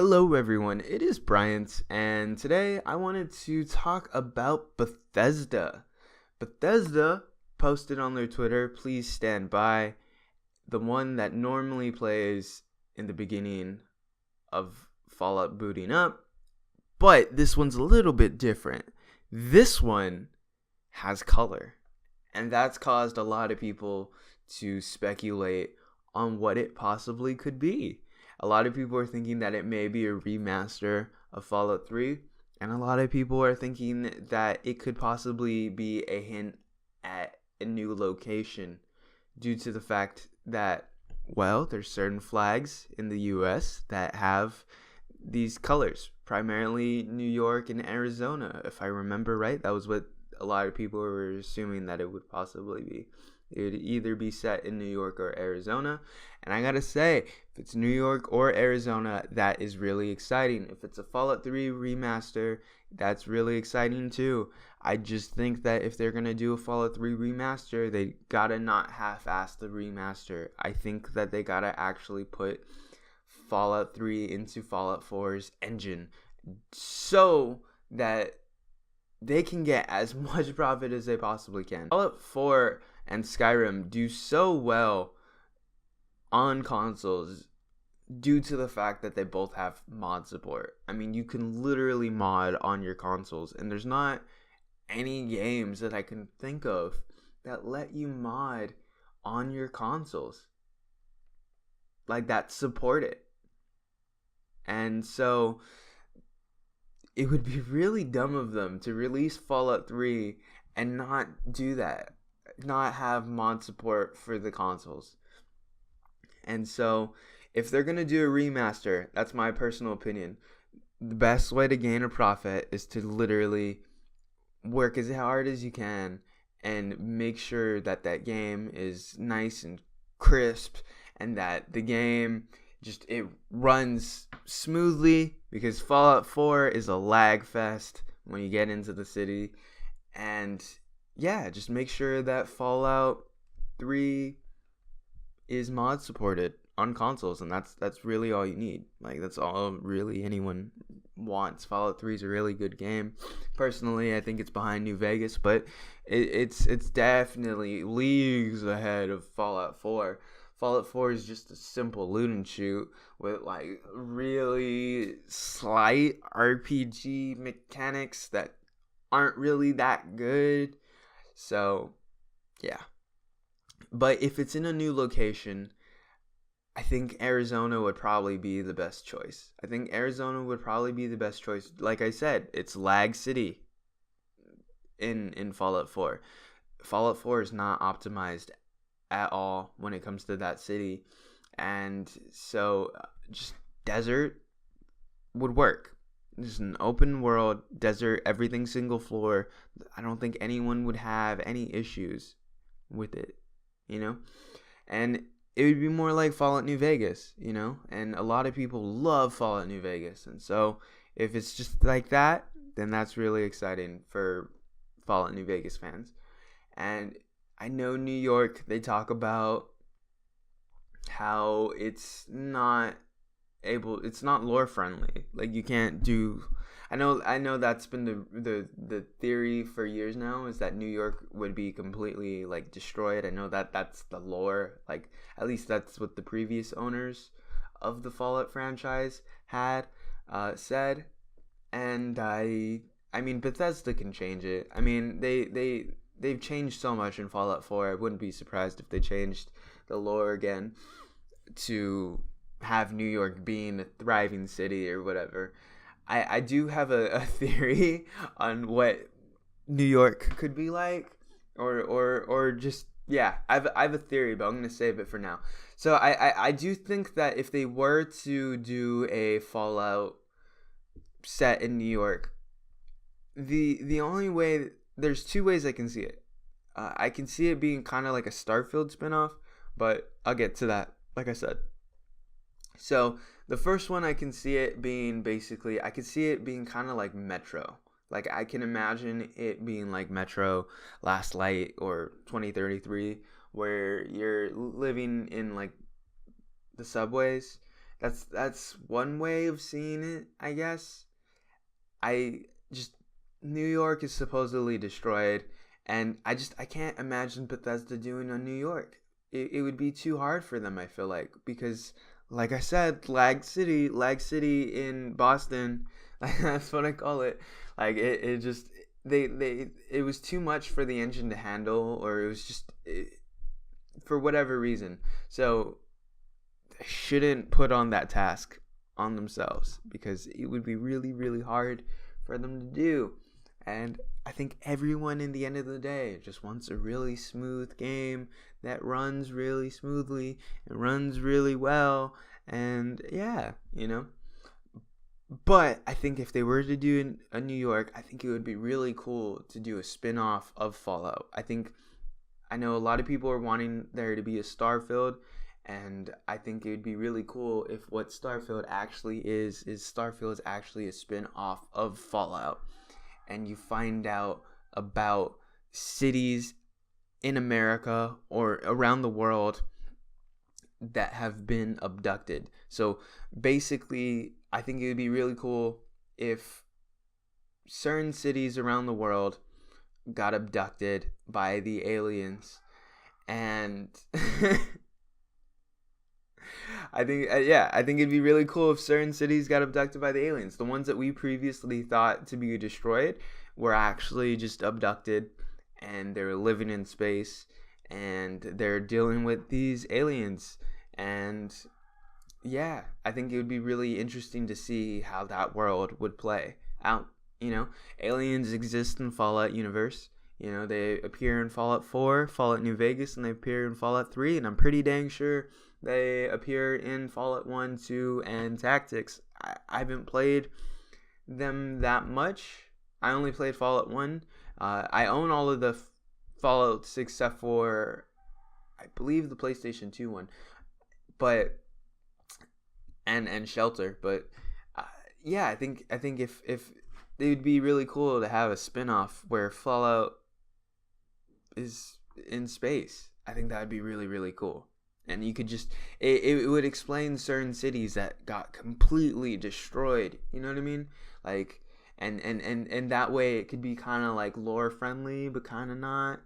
Hello, everyone. It is Bryant, and today I wanted to talk about Bethesda. Bethesda posted on their Twitter, please stand by, the one that normally plays in the beginning of Fallout booting up, but this one's a little bit different. This one has color, and that's caused a lot of people to speculate on what it possibly could be. A lot of people are thinking that it may be a remaster of Fallout 3, and a lot of people are thinking that it could possibly be a hint at a new location due to the fact that, well, there's certain flags in the US that have these colors, primarily New York and Arizona. If I remember right, that was what a lot of people were assuming that it would possibly be. It would either be set in New York or Arizona. And I gotta say, if it's New York or Arizona, that is really exciting. If it's a Fallout 3 remaster, that's really exciting too. I just think that if they're gonna do a Fallout 3 remaster, they gotta not half-ass the remaster. I think that they gotta actually put Fallout 3 into Fallout 4's engine so that they can get as much profit as they possibly can. Fallout 4 and Skyrim do so well on consoles due to the fact that they both have mod support. I mean, you can literally mod on your consoles, and there's not any games that I can think of that let you mod on your consoles like that support it. And so it would be really dumb of them to release Fallout 3 and not do that, not have mod support for the consoles. And so if they're going to do a remaster, that's my personal opinion, the best way to gain a profit is to literally work as hard as you can and make sure that that game is nice and crisp and that the game just it runs smoothly, because Fallout 4 is a lag fest when you get into the city. And yeah, just make sure that Fallout 3 is mod supported on consoles, and that's really all you need. Like, that's all really anyone wants. Fallout 3 is a really good game. Personally, I think it's behind New Vegas, but it's definitely leagues ahead of Fallout 4. Fallout 4 is just a simple loot and shoot with like really slight RPG mechanics that aren't really that good. So, yeah. But if it's in a new location, I think Arizona would probably be the best choice. Like I said, it's Lag City in Fallout 4. Fallout 4 is not optimized at all when it comes to that city, and so just desert would work. Just an open world desert, everything single floor. I don't think anyone would have any issues with it, and it would be more like Fallout New Vegas, and a lot of people love Fallout New Vegas. And so if it's just like that, then that's really exciting for Fallout New Vegas fans. And I know New York, they talk about how it's not lore friendly. Like, you can't do, I know that's been the theory for years now, is that New York would be completely like destroyed. I know that that's the lore, like at least that's what the previous owners of the Fallout franchise had said. And I mean, Bethesda can change it. I mean, they've changed so much in Fallout 4. I wouldn't be surprised if they changed the lore again to have New York being a thriving city or whatever. I do have a theory on what New York could be like, or just, yeah, I have a theory, but I'm going to save it for now. So I do think that if they were to do a Fallout set in New York, the only way, there's two ways I can see it. I can see it being kind of like a Starfield spinoff, but I'll get to that, like I said. So the first one, I can see it being kind of like Metro. Like, I can imagine it being like Metro Last Light or 2033, where you're living in like the subways That's one way of seeing it, I guess. I just New York is supposedly destroyed, and I can't imagine Bethesda doing on New York. It would be too hard for them, I feel like, because like I said, Lag City in Boston, like that's what I call it. Like it just they it was too much for the engine to handle, or it was just for whatever reason. So they shouldn't put on that task on themselves, because it would be really, really hard for them to do. And I think everyone in the end of the day just wants a really smooth game that runs really smoothly and runs really well. And yeah, But I think if they were to do a New York, I think it would be really cool to do a spin-off of Fallout. I know a lot of people are wanting there to be a Starfield, and I think it would be really cool if what Starfield actually is Starfield is actually a spin-off of Fallout, and you find out about cities in America or around the world that have been abducted. So basically, I think it would be really cool if certain cities around the world got abducted by the aliens, and I think it'd be really cool if certain cities got abducted by the aliens. The ones that we previously thought to be destroyed were actually just abducted, and they're living in space, and they're dealing with these aliens. And yeah, I think it would be really interesting to see how that world would play out. Aliens exist in Fallout universe. They appear in Fallout 4, Fallout New Vegas, and they appear in Fallout 3, and I'm pretty dang sure they appear in Fallout 1, 2, and Tactics. I haven't played them that much. I only played Fallout 1. I own all of the Fallouts except for, I believe, the PlayStation 2 one. But and Shelter, but yeah, I think if it would be really cool to have a spin-off where Fallout is in space. I think that would be really, really cool. And you could just it would explain certain cities that got completely destroyed. You know what I mean? Like and that way it could be kind of like lore friendly, but kind of not.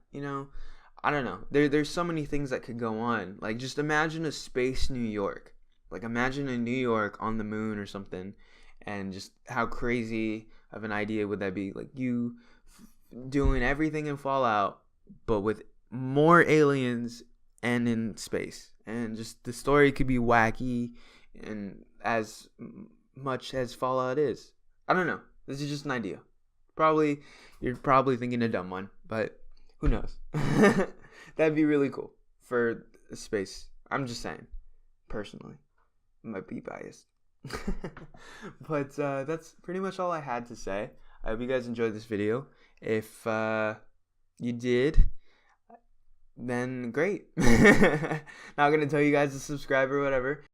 I don't know. There's so many things that could go on. Like, just imagine a space New York. Like, imagine a New York on the moon or something, and just how crazy of an idea would that be? Like, you doing everything in Fallout, but with more aliens and in space, and just the story could be wacky and as much as Fallout is. I don't know. This is just an idea. You're probably thinking a dumb one, but who knows? That'd be really cool for space. I'm just saying, personally. Might be biased. But that's pretty much all I had to say. I hope you guys enjoyed this video. If you did, then great. Not going to tell you guys to subscribe or whatever.